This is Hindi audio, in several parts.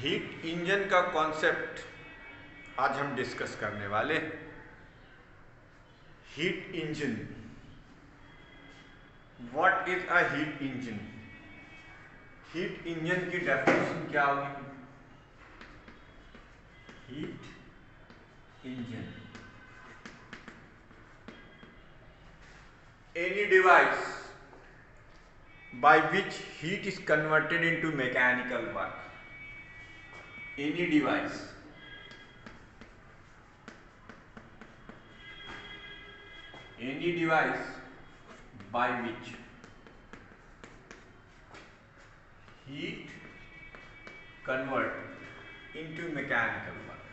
हीट इंजन का कॉन्सेप्ट आज हम डिस्कस करने वाले। Heat engine, what is a heat engine? Heat engine की डेफिनेशन क्या होगी? Heat engine, any device by which heat is converted into mechanical work. Any device by which heat convert into mechanical work.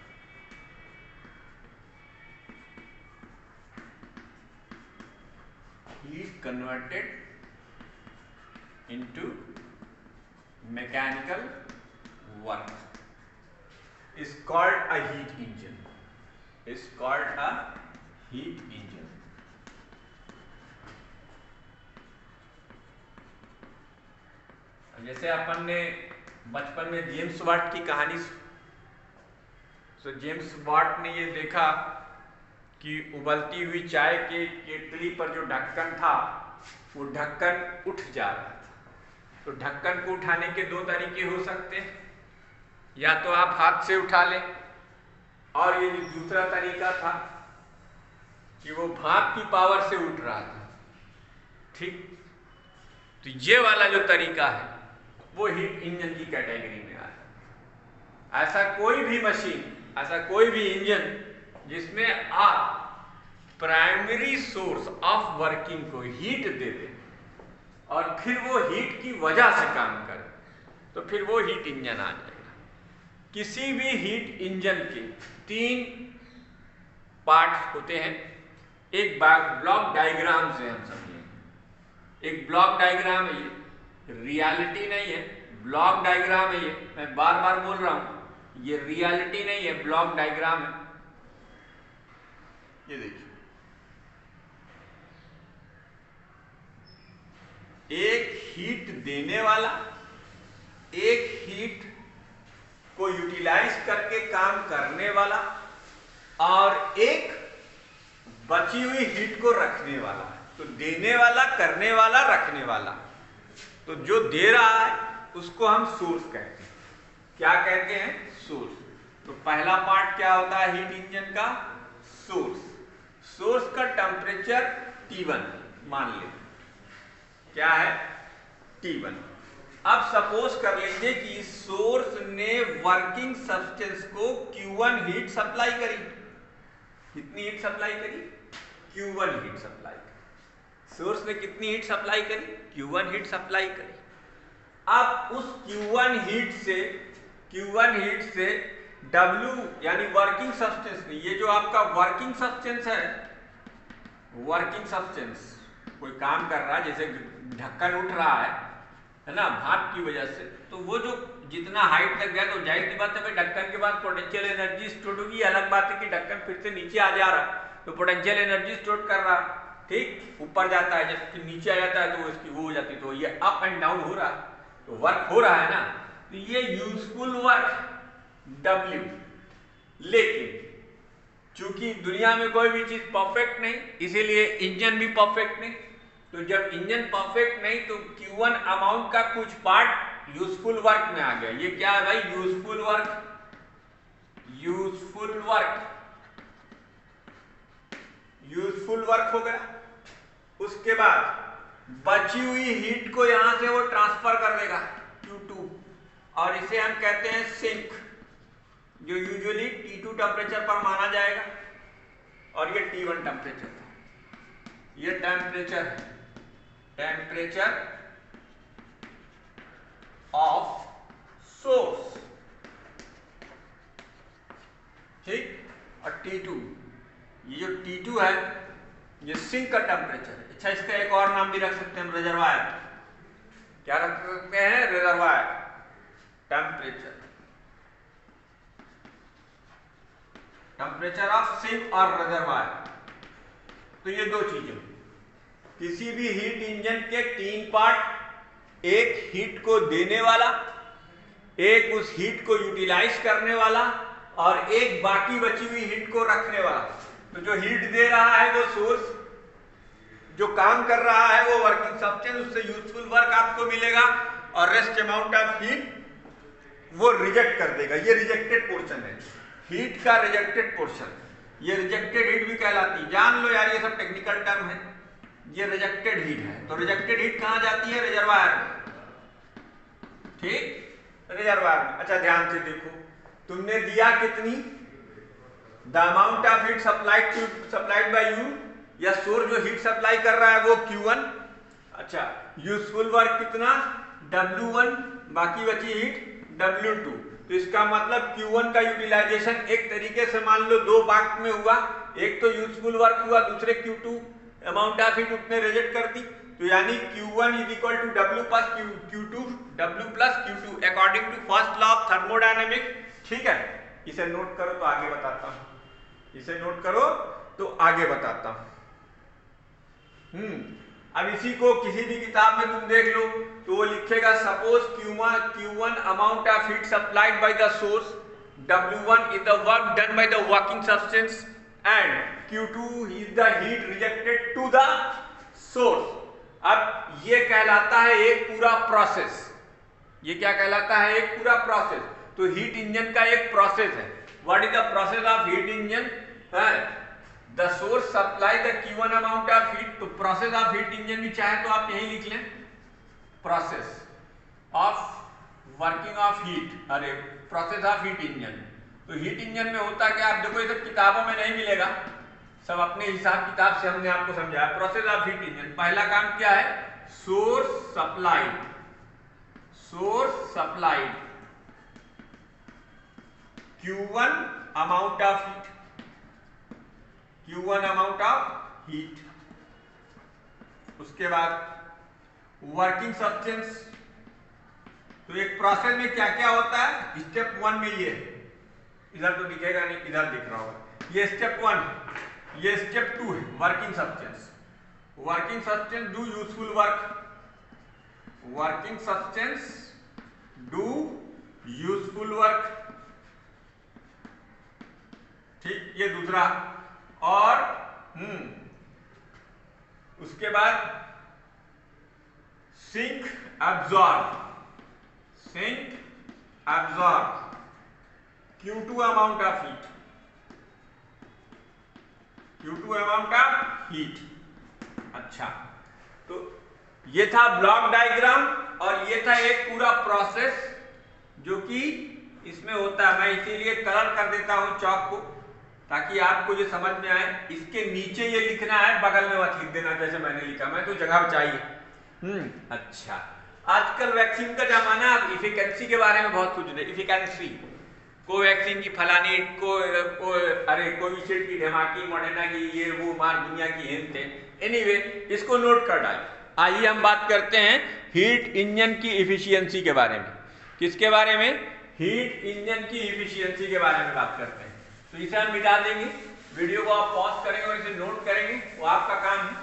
Heat converted into mechanical work is called a heat engine. Is called a heat engine. जैसे अपन ने बचपन में जेम्स वाट की कहानी, तो जेम्स वाट ने ये देखा कि उबलती हुई चाय के केतली पर जो ढक्कन था वो ढक्कन उठ जा रहा था। तो ढक्कन को उठाने के दो तरीके हो सकते हैं, या तो आप हाथ से उठा लें, और ये जो दूसरा तरीका था कि वो भाप की पावर से उठ रहा था। ठीक, तो ये वाला जो तरीका है वो हीट इंजन की कैटेगरी में आता है। ऐसा कोई भी मशीन, ऐसा कोई भी इंजन जिसमें आप प्राइमरी सोर्स ऑफ वर्किंग को हीट दे दें और फिर वो हीट की वजह से काम करे, तो फिर वो हीट इंजन आ जाएगा। किसी भी हीट इंजन के तीन पार्ट होते हैं। एक ब्लॉक डायग्राम से हम समझेंगे। एक ब्लॉक डायग्राम है, ये रियलिटी नहीं है, ब्लॉक डायग्राम है। ये मैं बार बार बोल रहा हूं, ये रियलिटी नहीं है, ब्लॉक डायग्राम है। ये देखिए, एक हीट देने वाला, एक हीट को यूटिलाइज करके काम करने वाला, और एक बची हुई हीट को रखने वाला। तो देने वाला, करने वाला, रखने वाला। तो जो दे रहा है उसको हम सोर्स कहते हैं। क्या कहते हैं? सोर्स। तो पहला पार्ट क्या होता है हीट इंजन का? सोर्स। सोर्स का टेम्परेचर T1 मान लें। क्या है? T1। अब सपोज कर लीजिए कि सोर्स ने वर्किंग सब्सटेंस को Q1 हीट सप्लाई करी। कितनी हीट सप्लाई करी? Q1 हीट सप्लाई करी। सोर्स ने कितनी हीट सप्लाई करी? Q1 हीट सप्लाई करी। अब उस Q1 हीट से W यानी वर्किंग सब्सटेंस ने, ये जो आपका वर्किंग सब्सटेंस है, वर्किंग सब्सटेंस कोई काम कर रहा है, जैसे ढक्कन उठ रहा है ना, भाप की वजह से, तो वो जो जितना हाइट तक गया, तो जाहिर सी बात है भाई ढक्कन के पास पोटेंशियल एनर्जी स्टोर होगी। अलग बात है कि ढक्कन फिर से नीचे आ जा रहा, तो पोटेंशियल एनर्जी स्टोर कर रहा। ठीक, ऊपर जाता है, जब फिर नीचे आ जाता है तो इसकी वो हो जाती है, तो ये अप एंड डाउन हो रहा है, तो वर्क हो रहा है ना। तो ये यूजफुल वर्क W। लेकिन चूंकि दुनिया में कोई भी चीज परफेक्ट नहीं, इसीलिए इंजन भी परफेक्ट नहीं। तो जब इंजन परफेक्ट नहीं, तो Q1 अमाउंट का कुछ पार्ट यूजफुल वर्क में आ गया। ये क्या है भाई? Useful work. Useful work, useful work हो गया। उसके बाद बची हुई हीट को यहां से वो ट्रांसफर कर देगा Q2, और इसे हम कहते हैं सिंक, जो यूजुअली T2 टेम्परेचर पर माना जाएगा, और ये T1 टेम्परेचर है। ये टेम्परेचर है, टेम्परेचर ऑफ सोर्स। ठीक, और T2, ये जो T2 है ये सिंक का टेम्परेचर है। अच्छा, इसका एक और नाम भी रख सकते हैं, रिजर्वायर। क्या रख सकते हैं? Reservoir temperature, temperature of sink और रिजर्वायर। तो ये दो चीजें, किसी भी हीट इंजन के तीन पार्ट, एक हीट को देने वाला, एक उस हीट को यूटिलाइज करने वाला और एक बाकी बची हुई हीट को रखने वाला। तो जो हीट दे रहा है वो सोर्स, जो काम कर रहा है वो वर्किंग सब्सटेंस, उससे यूजफुल वर्क आपको मिलेगा और रेस्ट अमाउंट ऑफ हीट वो रिजेक्ट कर देगा। ये रिजेक्टेड पोर्शन है, हीट का रिजेक्टेड पोर्शन, ये रिजेक्टेड हीट भी कहलाती है। जान लो यार, ये सब टेक्निकल टर्म है। ये रिजेक्टेड हीट है, तो रिजेक्टेड हीट कहां जाती है? रिजर्वायर में, ठीक, रिजर्वायर में। अच्छा ध्यान से देखो, तुमने दिया कितनी, the amount of heat supplied bye you, या सोर्स जो हीट सप्लाई कर रहा है वो Q1। अच्छा, यूजफुल वर्क कितना, W1, बाकी बची हीट W2। तो इसका मतलब Q1 का यूटिलाइजेशन एक तरीके से मान लो दो पार्ट में हुआ, एक तो यूजफुल वर्क हुआ, दूसरे Q2 अमाउंट ऑफ हीट उसने रिजेक्ट कर दी। तो यानी Q1 is equal to W plus Q2, W plus Q2 according to first law of thermodynamic. ठीक है, इसे नोट करो तो आगे बताता हूं, इसे नोट करो तो आगे बताता हूं। अब इसी को किसी भी किताब में तुम देख लो तो वो लिखेगा suppose Q1 amount of heat supplied by the source, W1 is the work done by the working substance and Q2 is the heat rejected to the source. अब ये कहलाता है एक पूरा प्रोसेस। ये क्या कहलाता है? एक पूरा प्रोसेस। तो हीट इंजन का एक प्रोसेस है। What is the process of heat engine? The source supply the Q1 amount of heat. तो प्रोसेस ऑफ हीट इंजन भी चाहे तो आप यही लिख लें, process of working of heat, अरे प्रोसेस ऑफ हीट इंजन। तो हीट इंजन में होता क्या, आप देखो ये सब किताबों में नहीं मिलेगा, सब अपने हिसाब किताब से हमने आपको समझाया। प्रोसेस ऑफ हीट इंजन पहला काम क्या है? Source supplied Q1 amount of heat, Q1 amount of heat. उसके बाद वर्किंग सब्सटेंस। तो एक प्रोसेस में क्या क्या होता है? स्टेप 1 में ये, इधर तो दिखेगा नहीं, इधर दिख रहा होगा, ये स्टेप 1, ये स्टेप 2 है, working substance. Working substance do useful work, working substance do useful work, ठीक, ये दूसरा। और उसके बाद sink absorb Q2 amount of heat, Q2 amount of heat. अच्छा, तो ये था ब्लॉक डायग्राम और ये था एक पूरा प्रोसेस जो कि इसमें होता है। मैं इसीलिए कलर कर देता हूं चौक को ताकि आपको ये समझ में आए। इसके नीचे ये लिखना है, बगल में मत लिख देना जैसे मैंने लिखा, मैं तो जगह बचाइए। अच्छा, आजकल वैक्सीन का जमाना, अब इफिकेंसी के बारे में बहुत कुछ है। इफिकेंसी, कोवैक्सीन की फलानी, अरे कोविशील्ड की, धमाकी, मॉडर्ना की, ये वो मार दुनिया की हिंट है। एनीवे, इसको नोट कर डाल। आइए हम बात करते हैं हीट इंजन की इफिशियंसी के बारे में। किसके बारे में? हीट इंजन की इफिशियंसी के बारे में बात करते हैं। तो इसे हम मिटा देंगे, वीडियो को आप पॉज करेंगे और इसे नोट करेंगे, वो आपका काम है,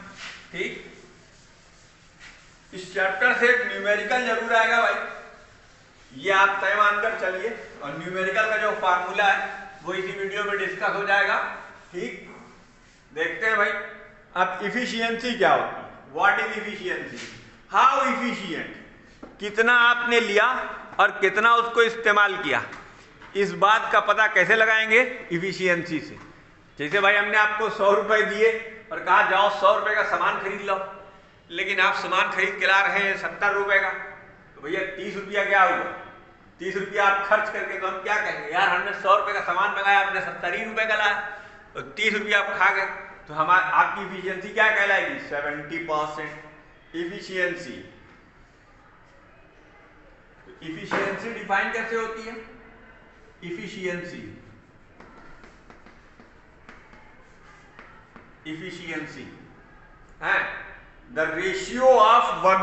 ठीक। इस चैप्टर से एक न्यूमेरिकल जरूर आएगा भाई, ये आप तय मानकर चलिए। और न्यूमेरिकल का जो फार्मूला है वो इसी वीडियो में डिस्कस हो जाएगा, ठीक। देखते हैं भाई, अब इफिशियंसी क्या होती है? What is efficiency? How efficient, कितना आपने लिया और कितना उसको इस्तेमाल किया, इस बात का पता कैसे लगाएंगे? इफिशियंसी से। जैसे भाई हमने आपको 100 रुपए दिए और कहा जाओ 100 रुपए का सामान खरीद लो, लेकिन आप सामान खरीद के ला रहे हैं 70 रुपए का, तो भैया 30 रुपया क्या हुआ? 30 रुपया आप खर्च करके, तो हम क्या कहेंगे यार हमने 100 रुपए का सामान मंगाया, आपने 70 ही रुपए का लाया, तो 30 रुपया आप खा गए। तो हमारी आपकी इफिशियंसी क्या कहलाएगी? 70% इफिशियंसी। इफिशियंसी डिफाइन कैसे होती है? इफिशियंसी है the ratio of work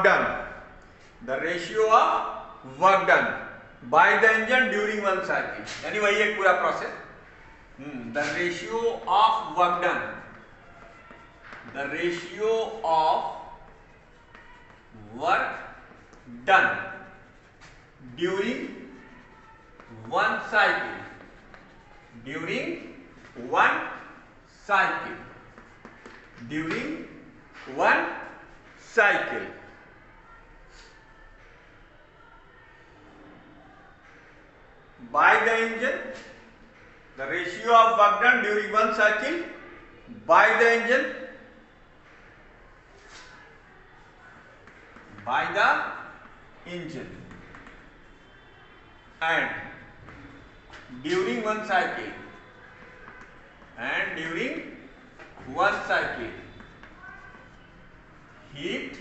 done by the engine during one cycle, यानी वही एक पूरा process. The ratio of work done during one cycle, during one cycle, during one cycle. By the engine, the ratio of work done during one cycle by the engine, by the engine, and during one cycle, and during one cycle, heat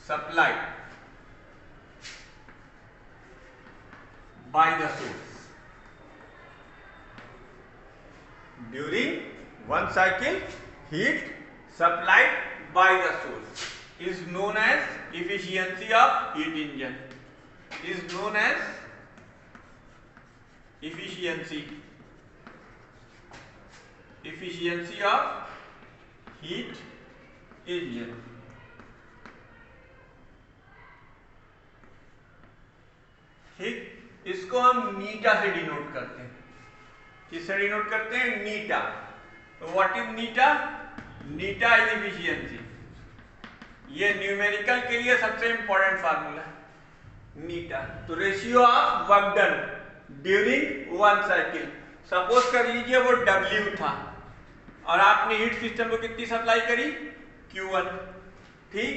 supplied by the source. During one cycle, heat supplied by the source is known as efficiency of heat engine. Is known as efficiency of heat engine. ठीक, इसको हम नीटा से डिनोट करते हैं। किससे डिनोट करते हैं? नीटा। तो what is Neeta? Neeta is efficiency. ये न्यूमेरिकल के लिए सबसे इंपॉर्टेंट फार्मूला है, नीटा। तो ratio of work done during one cycle. Suppose कर लीजिए वो W था और आपने हीट सिस्टम को कितनी सप्लाई करी? Q1। ठीक,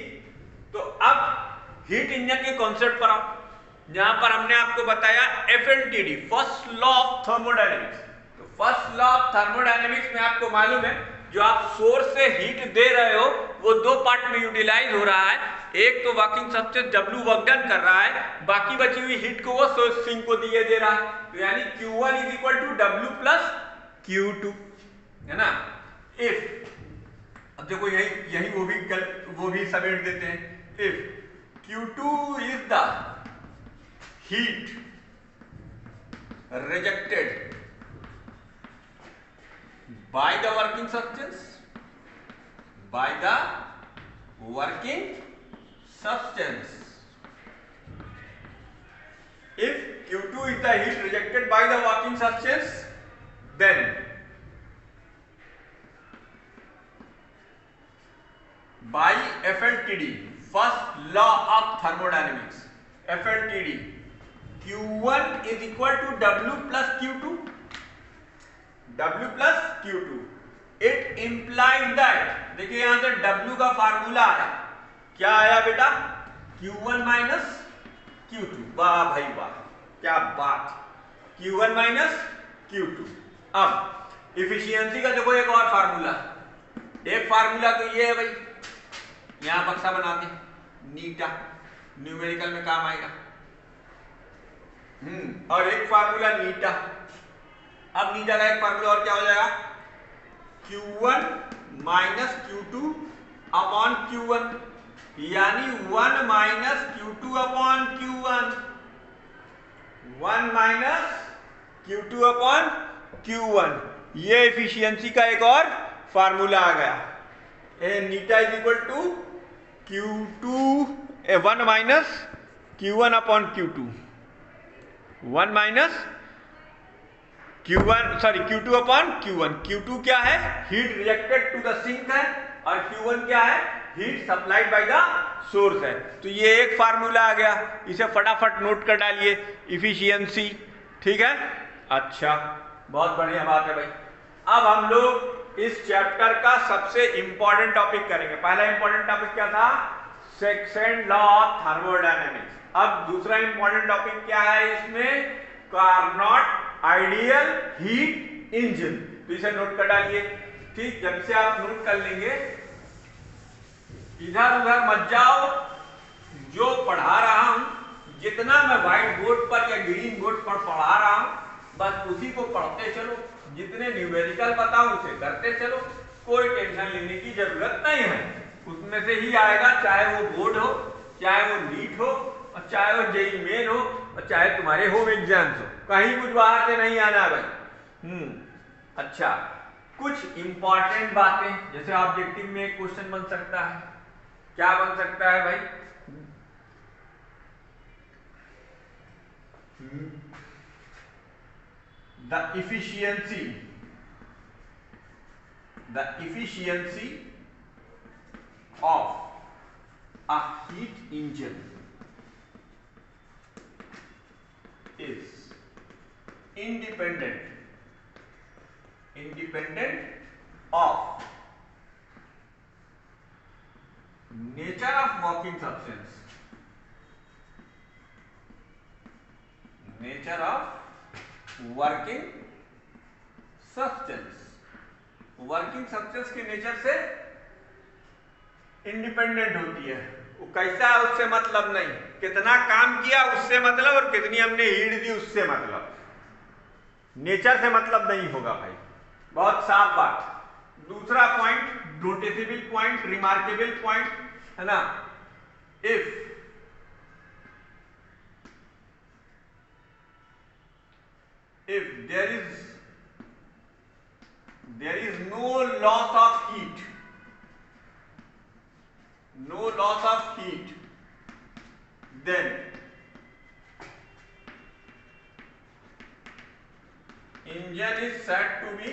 तो अब हीट इंजन के कॉन्सेप्ट पर आओ, जहां पर हमने आपको बताया FLTD, first law of thermodynamics. तो फर्स्ट लॉ ऑफ थर्मोडायनेमिक्स में आपको मालूम है, जो आप सोर्स से हीट दे रहे हो वो दो पार्ट में यूटिलाइज हो रहा है। एक तो working substance W work done कर रहा है, बाकी बची हुई हीट को वो सोर्स सिंक को दिए दे रहा है। तो यानी Q1 is equal to W plus Q2, है ना। इफ, अब देखो यही वो भी समेट देते हैं। If Q2 is the heat rejected by the working substance, by the working substance. If Q2 is the heat rejected by the working substance, then by FLTD, first law of thermodynamics, FLTD, Q1 is equal to W plus Q2. W plus Q2. It implied that, देखिए यहां से W का फार्मूला आया, क्या आया बेटा? Q1 minus Q2। वाह भाई वाह, क्या बात। Q1 minus Q2। अब इफिशियंसी का देखो एक और फार्मूला, एक फार्मूला तो ये है भाई, यहां बक्सा बनाते हैं, नीटा, न्यूमेरिकल में काम आएगा। और एक फार्मूला नीटा। अब नीटा का एक फार्मूला और क्या हो जाएगा? Q1 minus Q2 upon Q1, यानी 1 minus Q2 upon Q1, 1 minus Q2 upon Q1। ये एफिशिएंसी का एक और फार्मूला आ गया। Eta is equal to Q2 1 minus Q1 upon Q2, 1 minus Q2 upon Q1। Q2 क्या है? Heat rejected to the sink है, और Q1 क्या है? Heat supplied by the source है। तो ये एक फार्मूला आ गया, इसे फटाफट नोट कर डालिए, इफिशियंसी। ठीक है, अच्छा, बहुत बढ़िया बात है भाई। अब हम लोग इस चैप्टर का सबसे इंपॉर्टेंट टॉपिक करेंगे। पहला इंपॉर्टेंट टॉपिक क्या था? Second law of thermodynamics. अब दूसरा इंपॉर्टेंट टॉपिक क्या है इसमें? Carnot ideal heat engine. तो इसे नोट कर डालिए। ठीक, जब से आप नोट कर लेंगे, इधर उधर मत जाओ, जो पढ़ा रहा हूं, जितना मैं व्हाइट बोर्ड पर या ग्रीन बोर्ड पर पढ़ा रहा हूं, बस उसी को पढ़ते चलो, जितने न्यूमेरिकल बताऊं उसे करते चलो, कोई टेंशन लेने की जरूरत नहीं है। उसमें से ही आएगा, चाहे वो बोर्ड हो, चाहे वो नीट हो, और चाहे वो जेईई मेन हो, और चाहे तुम्हारे होम एग्जाम्स हो, कहीं कुछ बाहर से नहीं आना भाई। अच्छा, कुछ इंपॉर्टेंट बातें, जैसे ऑब्जेक्टिव में एक क्वेश्चन बन सकता है। क्या बन सकता है भाई? the efficiency of a heat engine is independent of nature of working substance, working substance के नेचर से इंडिपेंडेंट होती है। वो कैसा है उससे मतलब नहीं, कितना काम किया उससे मतलब, और कितनी हमने हीट दी उससे मतलब, नेचर से मतलब नहीं होगा भाई। बहुत साफ बात। दूसरा point, noticeable point, remarkable point है ना, if there is no loss of heat, then engine is said to be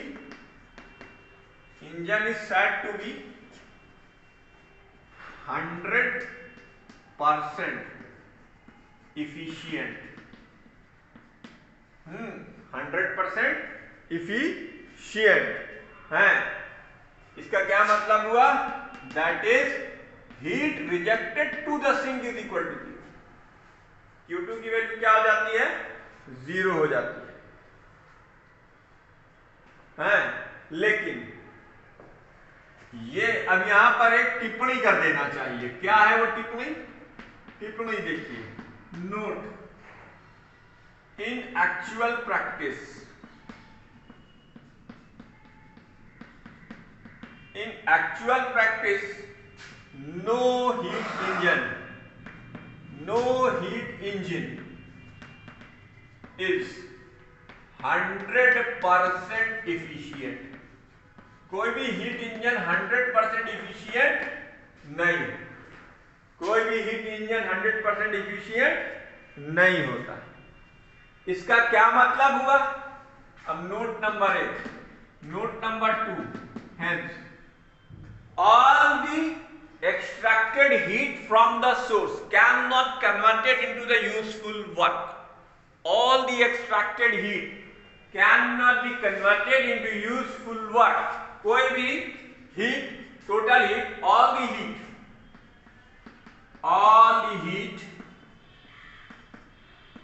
100% efficient। 100% efficient है। इसका क्या मतलब हुआ? That is heat rejected to the sink is equal to Q2 की वैल्यू क्या हो जाती है? 0 हो जाती है। लेकिन ये अब यहां पर एक टिप्पणी कर देना चाहिए। क्या है वो टिप्पणी देखिए, note, in actual practice no heat engine is 100% efficient। कोई भी हीट इंजन 100% इफिशियंट नहीं, कोई भी हीट इंजन 100% इफिशियंट नहीं होता। इसका क्या मतलब हुआ? अब note number 1, note number 2, hence all the extracted heat from the source cannot converted into the useful work। all the extracted heat cannot be converted into useful work। कोई भी heat, total heat, all the heat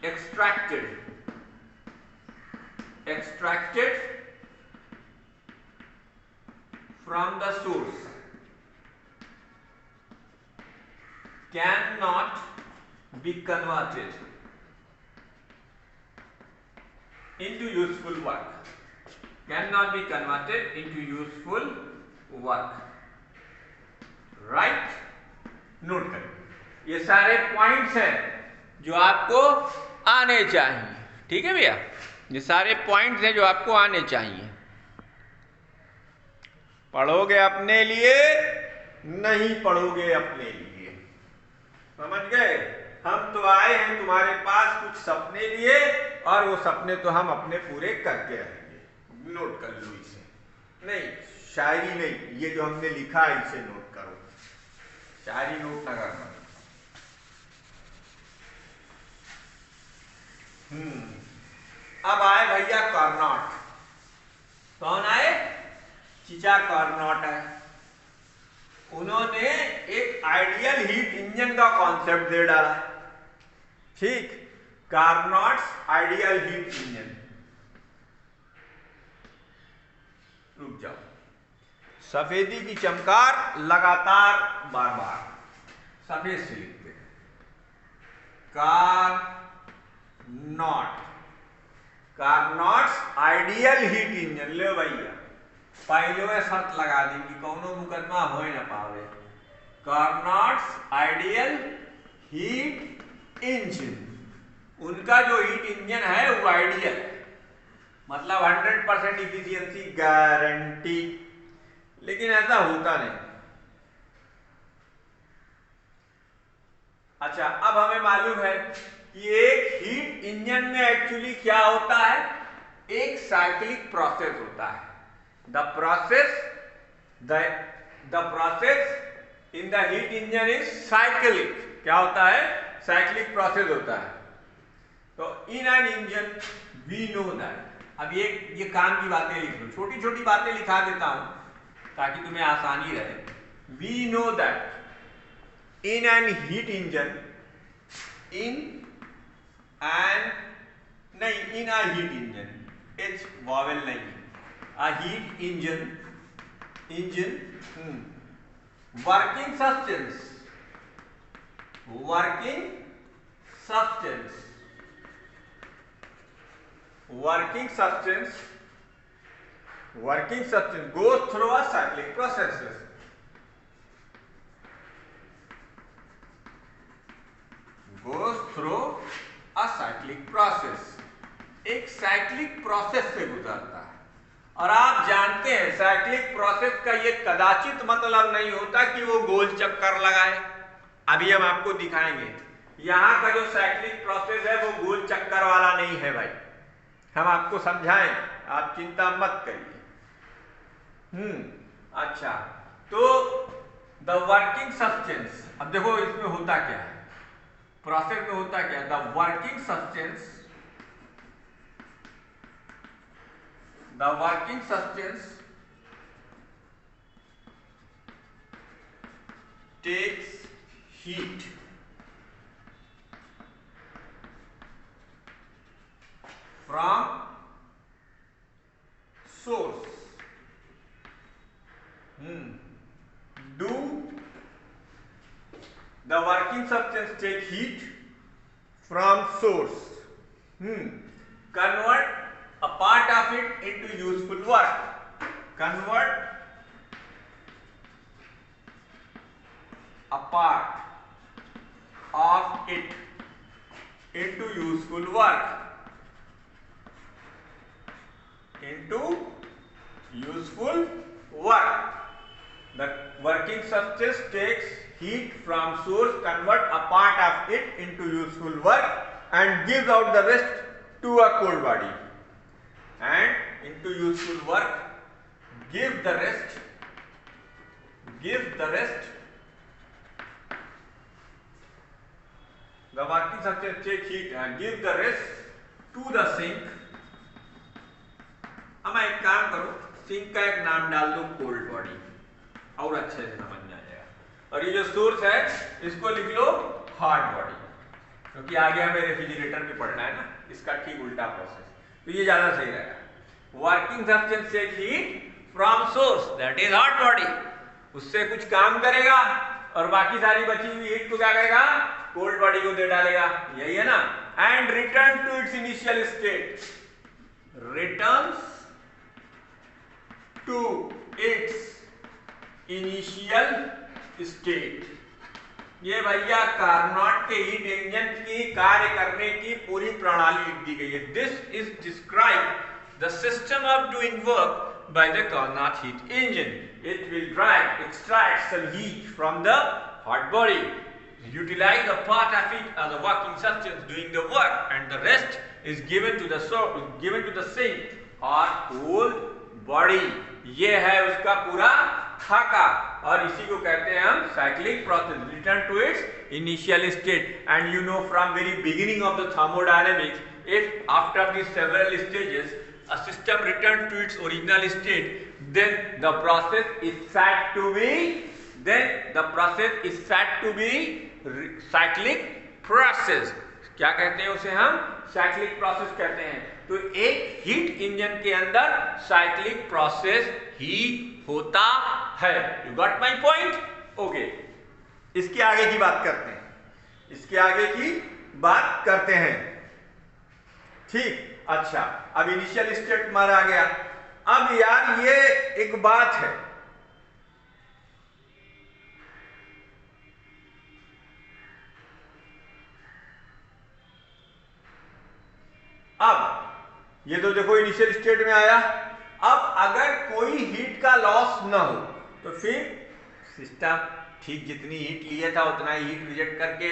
extracted from the source cannot be converted into useful work। cannot be converted into useful work। Right? Note करें, ये सारे पॉइंट्स हैं जो आपको आने चाहिए। ठीक है भैया, ये सारे पॉइंट्स हैं जो आपको आने चाहिए। पढ़ोगे अपने लिए, नहीं पढ़ोगे अपने लिए। समझ गए? हम तो आए हैं तुम्हारे पास कुछ सपने लिए, और वो सपने तो हम अपने पूरे करके रहेंगे। नोट कर लो इसे। नहीं, शायरी नहीं, ये जो हमने लिखा है इसे नोट करो, शायरी नोट ना करना। अब आए भैया कार्नोट। कौन आए? चीचा कार्नोट है। उन्होंने एक आइडियल हीट इंजन का कॉन्सेप्ट दे डाला। ठीक, कार्नोट्स आइडियल हीट इंजन। रुक जाओ, सफेदी की चमकार लगातार बार बार सफेद से लिखते हैं। Carnot's ideal heat engine. ले भैया, पहले में शर्त लगा दी कि कौनो मुकदमा हो ना पावे। कार्नोट्स आइडियल हीट इंजन, उनका जो हीट इंजन है वो आइडियल, मतलब 100% इफिशियंसी गारंटी। लेकिन ऐसा होता नहीं। अच्छा, अब हमें मालूम है कि एक हीट इंजन में एक्चुअली क्या होता है, एक साइक्लिक प्रोसेस होता है। The process in the heat engine is cyclic. क्या होता है, साइक्लिक प्रोसेस होता है। तो in an engine we know that. अब ये काम की बातें लिख लो, छोटी छोटी बातें लिखा देता हूं ताकि तुम्हें आसानी रहे। We know that in an heat engine, in a heat engine, H vowel नहीं, a heat engine, working substance goes through a cyclic process. एक साइक्लिक प्रोसेस से गुजरता है। और आप जानते हैं साइक्लिक प्रोसेस का ये कदाचित मतलब नहीं होता कि वो गोल चक्कर लगाए। अभी हम आपको दिखाएंगे। यहां का जो साइक्लिक प्रोसेस है वो गोल चक्कर वाला नहीं है भाई, हम आपको समझाएं, आप चिंता मत करिए। अच्छा, तो द वर्किंग सब्सटेंस, अब देखो इसमें होता क्या है, प्रोसेस में होता क्या है। The working substance takes heat from source. Do the working substance take heat from source? Convert a part of it into useful work. Convert a part of it into useful work. The working substance takes heat from source, convert a part of it into useful work and gives out the rest to a cold body. And into useful work, give the rest. The working substance take heat and give the rest to the sink. अब मैं एक काम करो, सिंक का एक नाम डाल दो कोल्ड बॉडी, और अच्छे से समझ में आ जाएगा। और ये जो सोर्स है इसको लिख लो हॉट बॉडी, क्योंकि आगे हमें रेफ्रिजरेटर भी पढ़ना है ना, इसका ठीक उल्टा प्रोसेस, तो ये ज्यादा सही रहेगा। Working substance take heat from source, that is hot body, उससे कुछ काम करेगा और बाकी सारी बची हुई हीट को क्या करेगा, कोल्ड बॉडी को दे डालेगा, यही है ना। And return to its initial state, returns to its initial state. ये भैया कार्नोट के हीट इंजन की कार्य करने की पूरी प्रणाली लिख दी गई है। This is describe the system of doing work by the Carnot heat engine. It will extract some heat from the hot body, utilize a part of it as a working substance doing the work, and the rest is given to the sink or cold body. ये है उसका पूरा खाका, और इसी को कहते हैं हम cyclic process, return to its initial state. And you know from very beginning of the thermodynamics, if after these several stages a system returns to its original state, then the process is said to be cyclic process. क्या कहते हैं उसे हम, साइक्लिक प्रोसेस कहते हैं। तो एक हीट इंजन के अंदर साइक्लिक प्रोसेस ही होता है। You got my point? Okay, इसके आगे की बात करते हैं। ठीक, अच्छा, अब इनिशियल स्टेट मारा गया। अब यार ये एक बात है, अब ये तो देखो इनिशियल स्टेट में आया। अब अगर कोई हीट का लॉस ना हो तो फिर सिस्टम ठीक जितनी हीट लिए था उतना ही हीट रिजेक्ट करके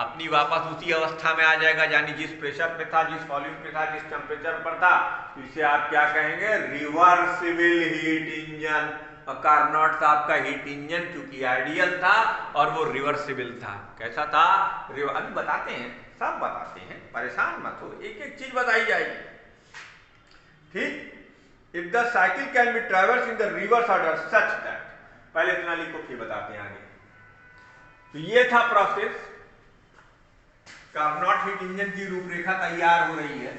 अपनी वापस उसी अवस्था में आ जाएगा, यानी जिस प्रेशर पे था, जिस वॉल्यूम पे था, जिस टेम्परेचर पर था। इसे आप क्या कहेंगे? Reversible heat engine. और कार्नोट था आपका हीट इंजन, क्योंकि आइडियल था और वो रिवर्सिबल था। कैसा था? अभी बताते हैं, सब बताते हैं, परेशान मत हो, एक एक चीज बताई जाएगी। ठीक। If the cycle can be ट्रेवर्स in the reverse order such that, पहले इतना लिखो फिर बताते हैं आगे। तो ये था प्रोसेस। कार्नोट हीट इंजन की रूपरेखा तैयार हो रही है।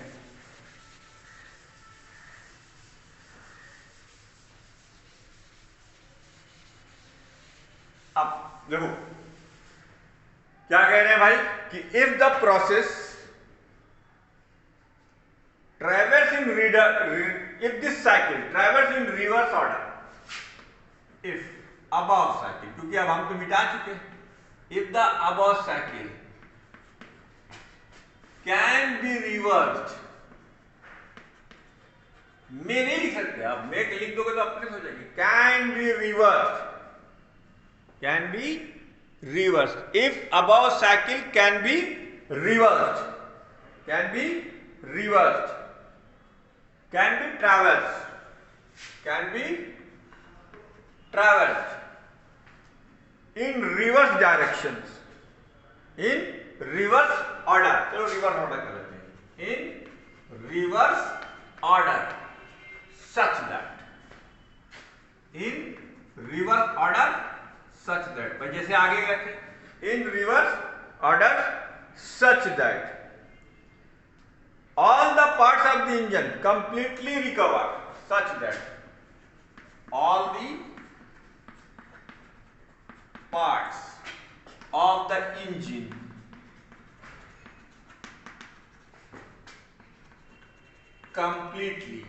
अब देखो क्या कह रहे हैं भाई कि if the process ट्रेवर्स in if this cycle travels in reverse order, if above cycle, क्योंकि अब हम तो मिटा चुके, if the above cycle can be reversed, मैं नहीं लिख सकते, अब मैं लिख दोगे तो अपने हो जाएगी, can be reversed, can be reversed, if above cycle can be reversed, can be reversed, can be traversed, can be traversed in reverse directions, in reverse order, चलो reverse order कर लेते हैं, in reverse order such that, in reverse order such that, भाई जैसे आगे गए थे, in reverse order such that all the parts of the engine completely recover, such that all the parts of the engine completely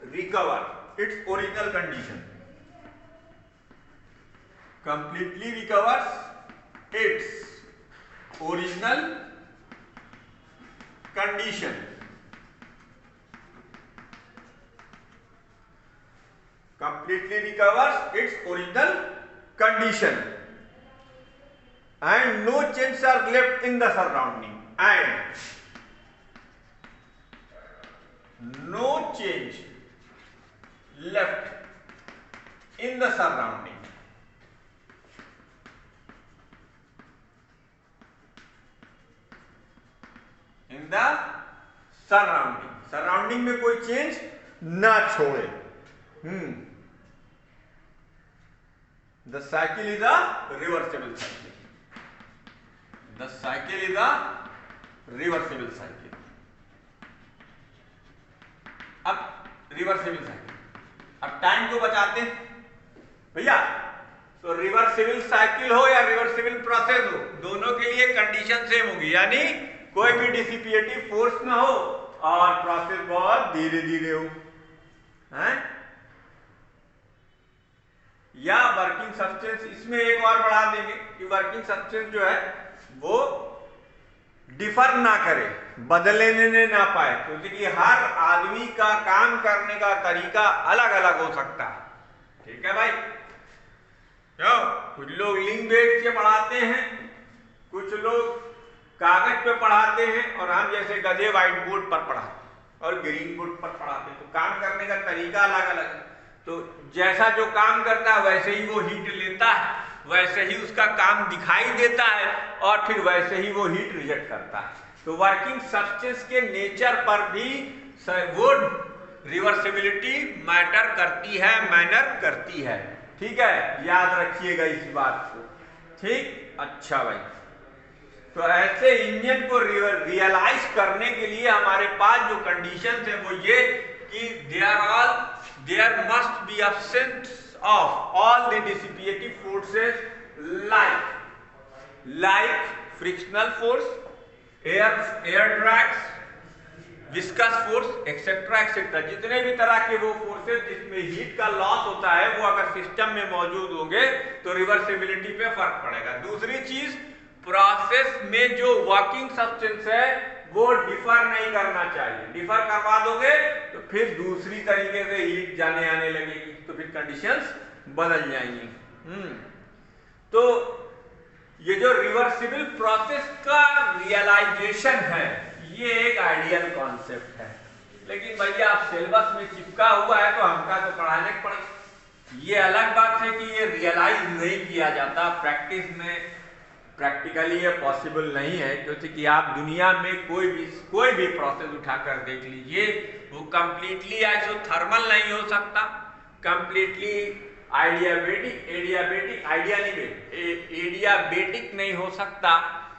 recover its original condition, completely recovers its original condition, completely recovers its original condition, and no changes are left in the surrounding, and no change left in the surrounding, in the surrounding, surrounding में कोई चेंज ना छोड़े। The cycle is a reversible cycle. The cycle is a reversible cycle. अब रिवर्सिबल साइकिल, अब टाइम को बचाते हैं भैया। तो रिवर्सिबल साइकिल हो या रिवर्सिबल प्रोसेस हो, दोनों के लिए कंडीशन सेम होगी, यानी कोई भी डिसिपिएटिव फोर्स ना हो और प्रोसेस बहुत धीरे धीरे हो, हैं? या वर्किंग सब्सटेंस, इसमें एक और बढ़ा देंगे कि वर्किंग सब्सटेंस जो है वो डिफर ना करे, बदलने ना पाए, क्योंकि हर आदमी का काम करने का तरीका अलग अलग हो सकता है। ठीक है भाई, क्यों? कुछ लोग लिंक बेस से पढ़ाते हैं, कुछ लोग कागज पे पढ़ाते हैं, और हम जैसे गधे व्हाइट बोर्ड पर पढ़ाते और ग्रीन बोर्ड पर पढ़ाते हैं। तो काम करने का तरीका अलग अलग है। तो जैसा जो काम करता है वैसे ही वो हीट लेता है, वैसे ही उसका काम दिखाई देता है, और फिर वैसे ही वो हीट रिजेक्ट करता है। तो वर्किंग सब्सटेंस के नेचर पर भी वो रिवर्सिबिलिटी मैटर करती है, मैटर करती है। ठीक है, याद रखिएगा इस बात को। ठीक, अच्छा भाई। तो ऐसे इंजन को रियलाइज करने के लिए हमारे पास जो कंडीशंस है वो ये कि there must be absence of all the dissipative forces like frictional force, air drags, viscous force, etc. etc. जितने भी तरह के वो फोर्सेस जिसमें हीट का लॉस होता है, वो अगर सिस्टम में मौजूद होंगे तो रिवर्सिबिलिटी पे फर्क पड़ेगा। दूसरी चीज, प्रोसेस में जो वर्किंग सब्सटेंस है वो डिफर नहीं करना चाहिए। डिफर करवा दोगे तो फिर दूसरी तरीके से हीट जाने आने लगेगी, तो फिर कंडीशंस बदल जाएंगी। तो ये जो रिवर्सिबल प्रोसेस का रियलाइजेशन है, ये एक आइडियल कॉन्सेप्ट है, लेकिन भैया आप सिलेबस में चिपका हुआ है तो हमका तो पढ़ाने पड़े। ये अलग बात है कि ये रियलाइज नहीं किया जाता प्रैक्टिस में, प्रैक्टिकली ये पॉसिबल नहीं है, क्योंकि आप दुनिया में कोई भी प्रोसेस उठाकर देख लीजिए, वो कंप्लीटली आइसोथर्मल नहीं हो सकता, कंप्लीटली एडियाबेटिक नहीं हो सकता।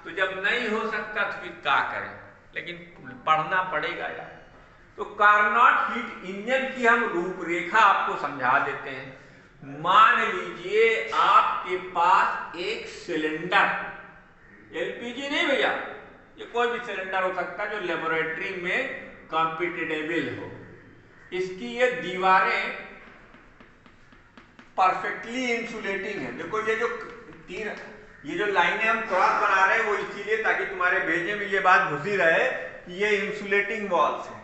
तो जब नहीं हो सकता तो फिर क्या करें, लेकिन पढ़ना पड़ेगा यार। तो कार्नोट हीट इंजन की हम रूपरेखा आपको समझा देते हैं। मान लीजिए आपके पास एक सिलेंडर, एलपीजी नहीं भैया, ये कोई भी सिलेंडर हो सकता है जो लेबोरेटरी में कॉम्पिटेबल हो। इसकी ये दीवारें परफेक्टली इंसुलेटिंग है। देखो ये जो लाइनें हम क्रॉस बना रहे हैं वो इसीलिए ताकि तुम्हारे भेजे में ये बात घुसी रहे कि ये इंसुलेटिंग वॉल्स है।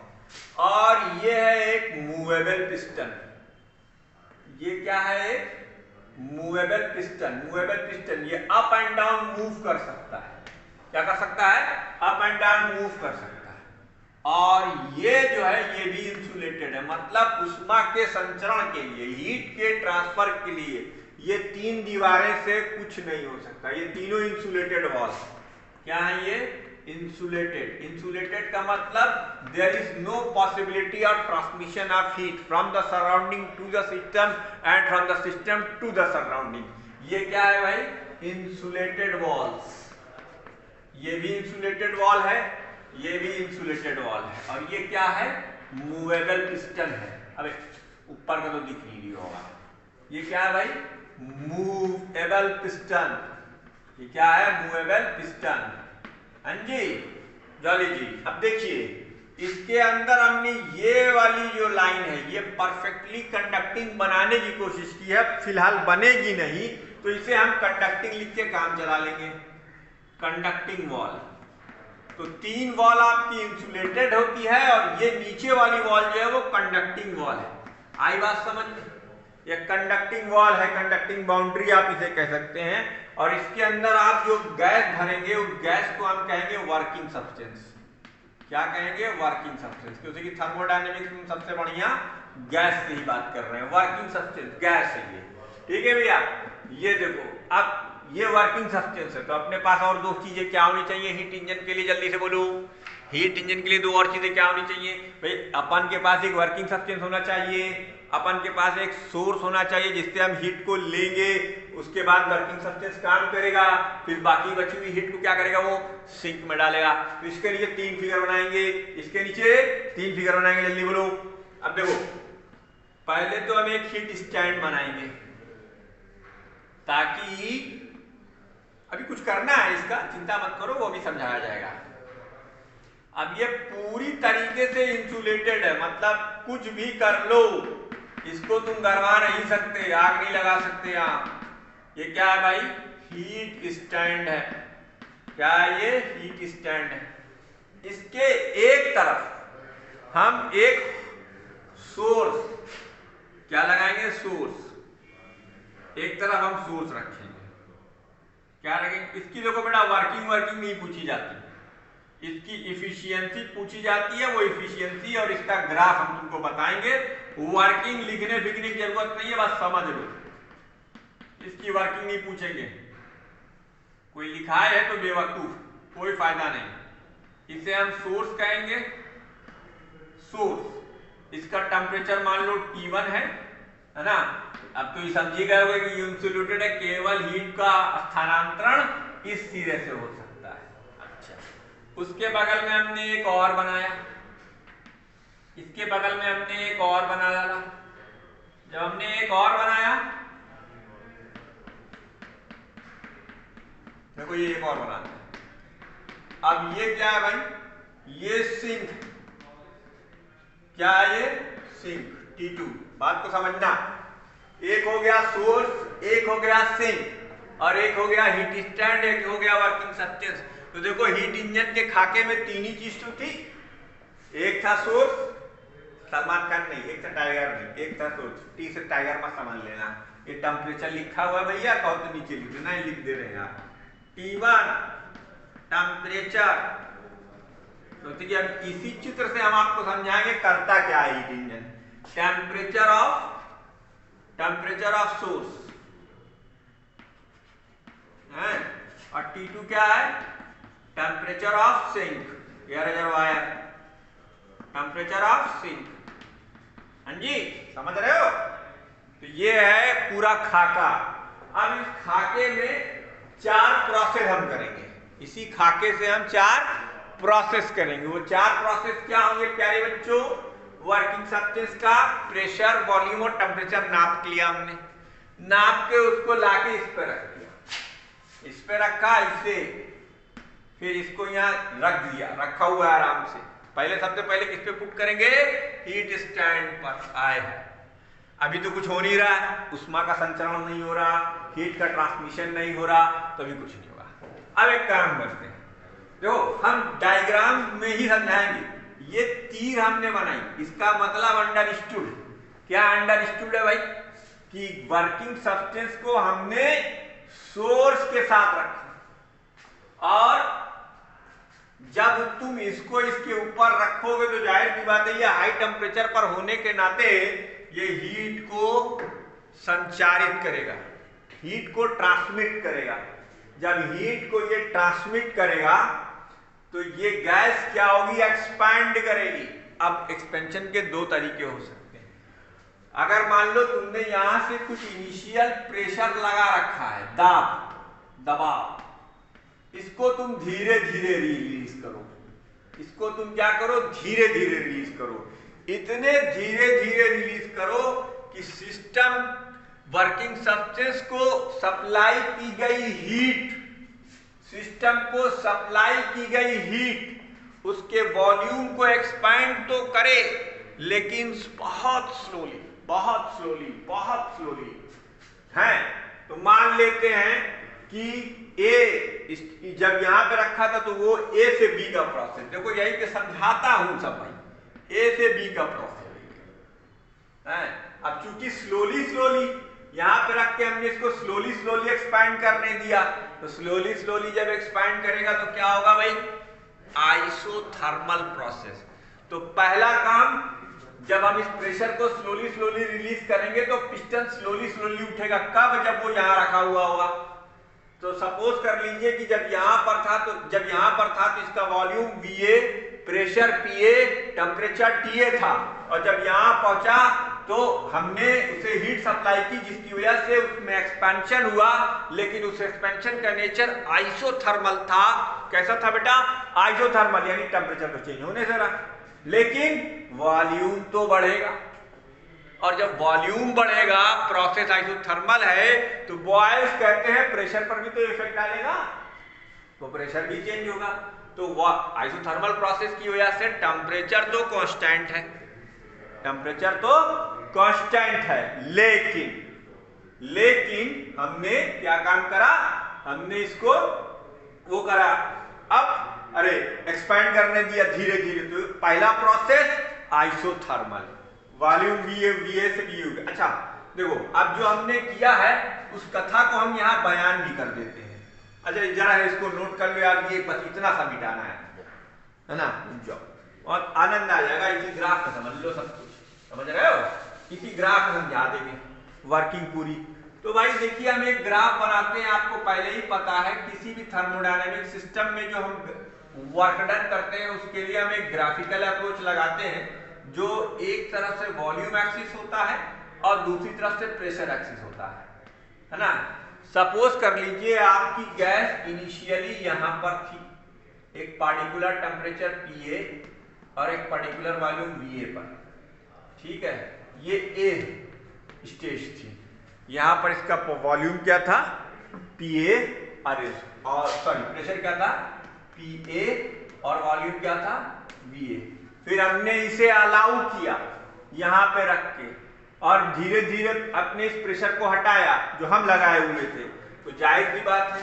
और ये है एक मूवेबल पिस्टन। ये क्या है? एक मूवेबल पिस्टन। मूवेबल पिस्टन ये अप एंड डाउन मूव कर सकता है। क्या कर सकता है? अप एंड डाउन मूव कर सकता है। और ये जो है ये भी इंसुलेटेड है, मतलब उष्मा के संचरण के लिए, हीट के ट्रांसफर के लिए ये तीन दीवारें से कुछ नहीं हो सकता। ये तीनों इंसुलेटेड वॉल क्या है? ये इंसुलेटेड। इंसुलेटेड का मतलब there is no possibility of transmission of heat from the surrounding to the system and from the system to the surrounding. ये क्या है भाई? Insulated walls. ये भी इंसुलेटेड वॉल है, ये भी इंसुलेटेड वॉल है। और ये क्या है? मूवेबल पिस्टन है। अबे ऊपर का तो दिख नहीं होगा। ये क्या है भाई? Movable piston. ये क्या है? Movable piston. हाँ जी जॉली जी, अब देखिए इसके अंदर हमने ये वाली जो लाइन है ये परफेक्टली कंडक्टिंग बनाने की कोशिश की है। फिलहाल बनेगी नहीं तो इसे हम कंडक्टिंग लिख के काम चला लेंगे। Conducting wall. तो तीन वॉल आपकी इंसुलेटेड होती है और ये नीचे वाली वॉल जो है वो कंडक्टिंग वॉल है। आई बात समझ में? ये कंडक्टिंग वॉल है, कंडक्टिंग बाउंड्री आप इसे कह सकते हैं। और इसके अंदर आप जो गैस भरेंगे उस गैस को हम कहेंगे वर्किंग सब्सटेंस। क्या कहेंगे? Working substance. क्योंकि थर्मोडायनेमिक्स में सबसे बढ़िया गैस से ही बात कर रहे हैं। वर्किंग सब्सटेंस गैस है ये, ठीक है भैया? ये देखो अब ये वर्किंग सब्सटेंस है। तो अपने पास और दो चीजें क्या होनी चाहिए हीट इंजन के लिए? जल्दी से बोलो। हीट इंजन के लिए दो और चीजें क्या होनी चाहिए भाई? अपन के पास एक वर्किंग सब्सटेंस होना चाहिए, अपन के पास एक सोर्स होना चाहिए जिससे हम हीट को लेंगे, उसके बाद वर्किंग सब्सटेंस काम करेगा, फिर बाकी बची हुई हीट को क्या करेगा? वो सिंक में डालेगा। तो इसके लिए तीन फिगर बनाएंगे, इसके नीचे तीन फिगर बनाएंगे। जल्दी बोलो। अब देखो पहले तो हम एक हीट स्टैंड बनाएंगे ताकि अभी कुछ करना है इसका, चिंता मत करो, वो भी समझाया जाएगा। अब ये पूरी तरीके से इंसुलेटेड है, मतलब कुछ भी कर लो इसको तुम गरमा नहीं सकते, आग नहीं लगा सकते यहाँ। ये क्या है भाई? हीट स्टैंड है। क्या है ये? हीट स्टैंड है। इसके एक तरफ हम एक सोर्स क्या लगाएंगे? सोर्स। एक तरफ हम सोर्स रखेंगे। क्या रखेंगे? इसकी देखो बेटा वर्किंग नहीं पूछी जाती, इसकी इफिशियंसी पूछी जाती है। वो इफिशियंसी और इसका ग्राफ हम तुमको बताएंगे। वर्किंग लिखने की जरूरत नहीं है, बस समझ लो। इसकी वर्किंग नहीं पूछेंगे। कोई लिखाए है तो बेवकूफ, कोई फायदा नहीं। इसे हम सोर्स कहेंगे। सोर्स, इसका टेम्परेचर मान लो T1 है ना? अब तो ये समझी गए होंगे कि इंसुलेटेड है, केवल हीट का स्थानांतरण इस सिरे से हो सकता है। अच्छा, उसके बगल में हमने एक और बनाया, इसके बगल में हमने एक और बना डाला। जब हमने एक और बनाया, देखो ये एक और बना दिया। अब ये क्या है भाई? ये सिंक। क्या है ये? Sink T2। बात को समझना, एक हो गया सोर्स, एक हो गया सिंक और एक हो गया हीट स्टैंड, एक हो गया वर्किंग सब्सटेंस। तो देखो हीट इंजन के खाके में तीन ही चीज तो थी, एक था सोर्स, सलमान खान नहीं, एक था टाइगर नहीं, एक था सोर्स। टी से टाइगर मत समझ लेना, ये टेम्परेचर लिखा हुआ भैया, कहो तो नीचे लिख देना, लिख दे रहे हैं आप T1 टेम्परेचर। तो ठीक है, इसी चित्र से हम आपको समझाएंगे करता क्या है heat engine. Temperature of source है, और T2 क्या है, टेम्परेचर ऑफ सिंक या रिजर्वायर, टेम्परेचर ऑफ सिंक। हाँ जी, समझ रहे हो। तो ये है पूरा खाका। अब इस खाके में 4 प्रोसेस हम करेंगे, इसी खाके से हम 4 प्रोसेस करेंगे। वो 4 प्रोसेस क्या होंगे प्यारे बच्चों, वर्किंग सब्सटेंस का प्रेशर, वॉल्यूम और टेम्परेचर नाप लिया हमने, नाप के उसको लाके इस पे रख दिया, इस पे रखा इसे, फिर इसको यहाँ रख दिया, रखा हुआ है आराम से। पहले सबसे पहले किस पे पुट करेंगे, हीट स्टैंड पर आए। अभी तो कुछ हो नहीं रहा है, उष्मा का संचरण नहीं हो रहा, हीट का ट्रांसमिशन नहीं हो रहा, तो अभी कुछ नहीं होगा। अब एक काम करते हैं, देखो हम डायग्राम में ही समझाएंगे। ये तीर हमने बनाई, इसका मतलब अंडरस्टूड। क्या अंडरस्टूड है भाई, कि वर्किंग सब्सटेंस को हमने सोर्स के साथ रखा, और जब तुम इसको इसके ऊपर रखोगे तो जाहिर सी बात है, ये हाई टेम्परेचर पर होने के नाते ये हीट को संचारित करेगा, हीट को ट्रांसमिट करेगा। जब हीट को ये ट्रांसमिट करेगा तो ये गैस क्या होगी, एक्सपैंड करेगी। अब एक्सपेंशन के 2 तरीके हो सकते हैं। अगर मान लो तुमने यहां से कुछ इनिशियल प्रेशर लगा रखा है, दबाव, इसको तुम धीरे धीरे रिलीज करो, इसको तुम क्या करो, धीरे धीरे रिलीज करो। इतने धीरे धीरे रिलीज करो कि सिस्टम वर्किंग सब्सटेंस को सप्लाई की गई हीट, सिस्टम को सप्लाई की गई हीट उसके वॉल्यूम को एक्सपैंड तो करे, लेकिन बहुत स्लोली, बहुत स्लोली, बहुत स्लोली है। तो मान लेते हैं कि ए जब यहां पे रखा था तो वो ए से बी का प्रोसेस, देखो यही पे समझाता हूं सब भाई, ए से बी का प्रोसेस है। अब चूंकि स्लोली स्लोली यहां पे रख के हमने इसको स्लोली स्लोली एक्सपैंड करने दिया, तो स्लोली स्लोली जब एक्सपैंड करेगा तो क्या होगा भाई, आइसोथर्मल प्रोसेस। तो पहला काम, जब हम इस प्रेशर को स्लोली स्लोली रिलीज करेंगे तो पिस्टन स्लोली स्लोली उठेगा। कब, जब वो यहां रखा हुआ होगा। तो सपोज कर लीजिए कि जब यहां पर था तो इसका volume VA, pressure PA, temperature TA था, और जब यहां पहुंचा तो हमने उसे हीट सप्लाई की, जिसकी वजह से उसमें एक्सपेंशन हुआ, लेकिन उस एक्सपेंशन का नेचर आइसोथर्मल था। कैसा था बेटा, आइसोथर्मल, यानी टेम्परेचर तो चेंज होने से रहा, लेकिन वॉल्यूम तो बढ़ेगा, और जब वॉल्यूम बढ़ेगा, प्रोसेस आइसोथर्मल है, तो बॉयल्स कहते हैं प्रेशर पर भी तो इफेक्ट डालेगा, तो प्रेशर भी चेंज होगा। तो आइसोथर्मल प्रोसेस की वजह से टेम्परेचर तो कांस्टेंट है, टेम्परेचर तो कांस्टेंट है, लेकिन हमने क्या काम करा, हमने इसको वो करा, अब अरे एक्सपैंड करने दिया धीरे धीरे। तो पहला प्रोसेस आइसोथर्मल, वॉल्यूम VA से B हो गया। अच्छा देखो, अब जो हमने किया है उस कथा को हम यहाँ बयान भी कर देते हैं। अच्छा जरा इसको नोट कर लो यार, ये बस इतना सा मिटाना है ना, जाओ, और आनंद आ जाएगा। इसी ग्राफ में समझ लो सब कुछ, समझ रहे हो, इसी ग्राफ में समझा देंगे वर्किंग पूरी। तो भाई देखिए, हम एक ग्राफ बनाते हैं, आपको पहले ही पता है किसी भी थर्मोडायनेमिक सिस्टम में जो हम वर्क डन करते हैं उसके लिए हम एक ग्राफिकल अप्रोच लगाते हैं, जो एक तरफ से वॉल्यूम एक्सिस होता है और दूसरी तरफ से प्रेशर एक्सिस होता है ना। सपोज कर लीजिए आपकी गैस इनिशियली यहां पर थी, एक पार्टिकुलर टेम्परेचर PA और एक पर्टिकुलर वॉल्यूम VA पर, ठीक है, ये A स्टेज थी। यहां पर इसका वॉल्यूम क्या था, PA, और सॉरी प्रेशर क्या था, PA, और वॉल्यूम क्या था, VA। फिर हमने इसे अलाउ किया यहां पे रख के, और धीरे धीरे अपने इस प्रेशर को हटाया जो हम लगाए हुए थे। तो जाहिर सी बात है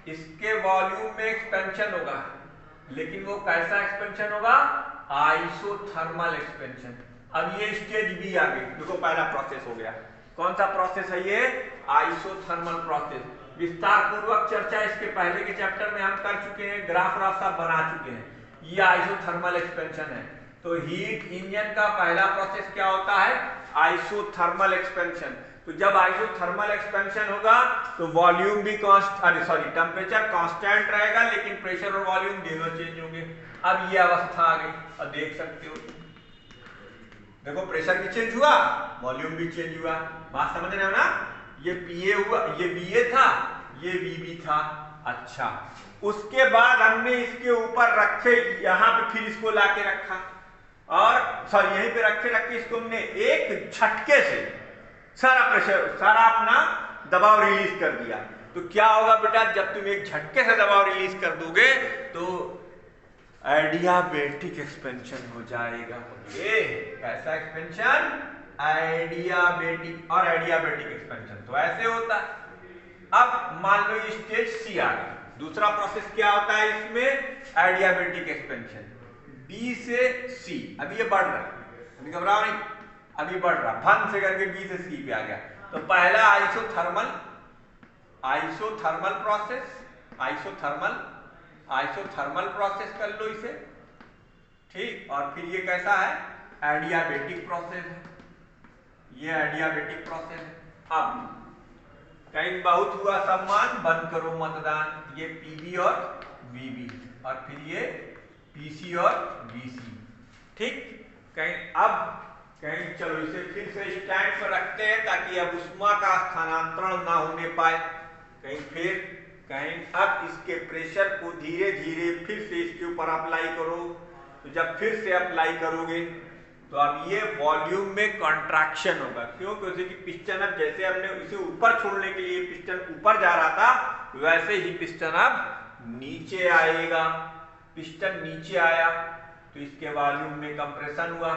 इसके वॉल्यूम में एक्सपेंशन होगा, लेकिन वो कैसा एक्सपेंशन होगा? Isothermal expansion. अब ये स्टेज बी आ गई। देखो पहला प्रोसेस हो गया। कौन सा प्रोसेस है ये? Isothermal process. विस्तार पूर्वक चर्चा इसके पहले के चैप्टर में हम कर चुके हैं, ग्राफ सब बना चुके हैं। ये आइसोथर्मल एक्सपेंशन है। तो हीट इंजन का पहला प्रोसेस क्या होता है? Isothermal expansion. तो जब आइसोथर्मल एक्सपेंशन होगा तो वॉल्यूम भी टेम्परेचर कांस्टेंट रहेगा, लेकिन प्रेशर और वॉल्यूम दोनों चेंज होंगे। अब ये अवस्था आ गई। अब देख सकते हो, देखो प्रेशर भी चेंज हुआ, वॉल्यूम भी चेंज हुआ। बात समझ रहे हो ना? ये पीए हुआ, ये बीए था, ये बीबी था। अच्छा, उसके बाद हमने इसके ऊपर रखे, यहां पे फिर इसको लाके रखा, और यहीं पे रखे इसको हमने एक झटके से सारा प्रेशर, सारा अपना दबाव रिलीज कर दिया। तो क्या होगा बेटा? जब तुम एक झटके से दबाव रिलीज कर दोगे तो एडियाबेटिक एक्सपेंशन हो जाएगा। कैसा एक्सपेंशन? एडियाबेटिक। और एडियाबेटिक एक्सपेंशन तो ऐसे होता है। अब मान लो ये स्टेज सी आ गई। दूसरा प्रोसेस क्या होता है इसमें? Adiabatic expansion. बी से सी, अभी ये बढ़ रहा है, अभी घबराओ नहीं, अभी बढ़ रहा, फन से करके बी से सी पे आ गया। तो पहला आइसोथर्मल प्रोसेस, आइसोथर्मल प्रोसेस कर लो इसे, ठीक। और फिर ये कैसा है? एडियाबेटिक प्रोसेस है। ये एडियाबेटिक प्रोसेस है। अब कहीं बहुत हुआ सम्मान, बंद करो मतदान। ये पीबी और वीबी, और फिर ये पीसी और बीसी, ठीक। कहीं चलो इसे फिर से स्टैंड पर रखते हैं ताकि अब उष्मा का स्थानांतरण ना होने पाए। कहीं अब इसके प्रेशर को धीरे धीरे फिर से इसके ऊपर अप्लाई करो। तो जब फिर से अप्लाई करोगे तो अब ये वॉल्यूम में कॉन्ट्रैक्शन होगा। क्यों? क्योंकि पिस्टन अब जैसे हमने इसे ऊपर छोड़ने के लिए पिस्टन ऊपर जा रहा था, वैसे ही पिस्टन अब नीचे आएगा। पिस्टन नीचे आया तो इसके वॉल्यूम में कंप्रेशन हुआ।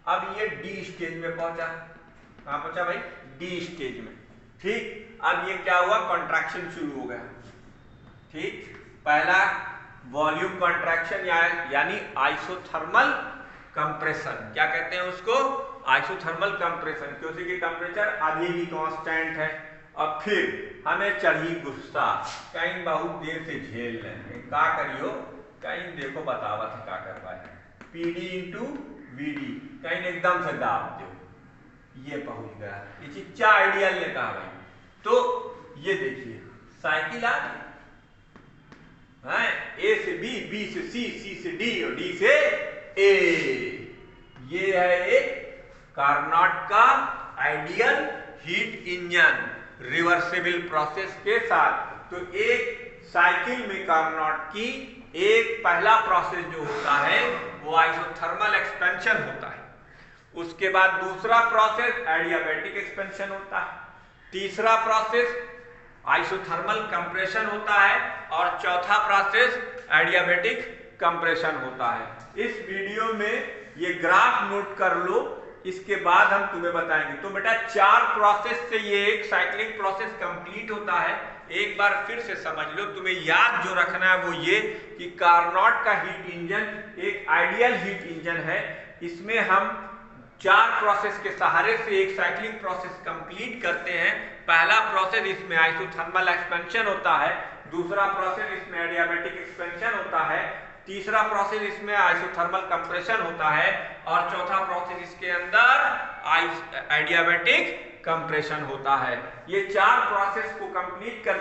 अब ये डी स्टेज में पहुंचा। कहां पहुंचा भाई? डी स्टेज में, ठीक। अब ये क्या हुआ? कॉन्ट्रैक्शन शुरू हो गया, ठीक। पहला वॉल्यूम कॉन्ट्रैक्शन यानी आइसोथर्मल कंप्रेशन। क्या कहते हैं उसको? आइसोथर्मल कंप्रेशन, क्योंकि टेम्परेचर अभी भी कांस्टेंट है। अब फिर हमें चढ़ी गुस्सा, कहीं बहुत देर से झेल रहे हैं, क्या करियो? कहीं देखो बतावत है क्या कर रहा है, पीडी इंटू वीडी, कहीं एकदम से दाब दो, ये पहुंच गया। ये चिच्चा आइडियल ने कहा भाई। तो ये देखिए साइकिल आ गई, ए से बी, बी से सी, सी से डी और डी से ए। ये है एक कार्नोट का ideal heat engine reversible process के साथ। तो एक साइकिल में कार्नोट की एक पहला प्रोसेस जो होता है वो आइसोथर्मल एक्सपेंशन होता है। उसके बाद दूसरा प्रोसेस एडियाबेटिक एक्सपेंशन होता है। तीसरा प्रोसेस आइसोथर्मल कंप्रेशन होता है, और चौथा प्रोसेस एडियाबेटिक कंप्रेशन होता है। इस वीडियो में ये ग्राफ नोट कर लो, इसके बाद हम तुम्हें बताएंगे। तो बेटा 4 प्रोसेस से ये एक साइक्लिंग प्रोसेस कंप्लीट होता है। एक बार फिर से समझ लो, तुम्हें याद जो रखना है वो ये कि कार्नोट का हीट इंजन एक आइडियल हीट इंजन है। इसमें हम 4 प्रोसेस के सहारे से एक साइक्लिंग प्रोसेस कंप्लीट करते हैं। पहला प्रोसेस इसमें आइसोथर्मल एक्सपेंशन होता है, दूसरा प्रोसेस इसमें एडियाबेटिक एक्सपेंशन होता है, तीसरा प्रोसेस इसमें आइसोथर्मल कंप्रेशन होता है, और चौथा प्रोसेस इसके अंदर एडियाबेटिक कंप्रेशन होता है। ये 4 प्रोसेस को कंप्लीट कर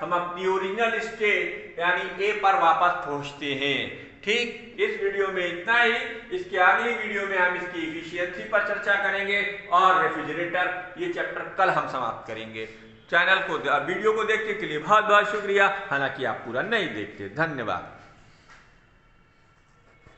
हम अपनी ओरिजिनल स्टेट यानी ए पर वापस पहुंचते हैं, ठीक। इस वीडियो में इतना ही। इसके अगली वीडियो में हम इसकी एफिशिएंसी पर चर्चा करेंगे, और रेफ्रिजरेटर ये चैप्टर कल हम समाप्त करेंगे। चैनल को वीडियो को देखने के लिए बहुत बहुत शुक्रिया। हालांकि आप पूरा नहीं देखते, धन्यवाद।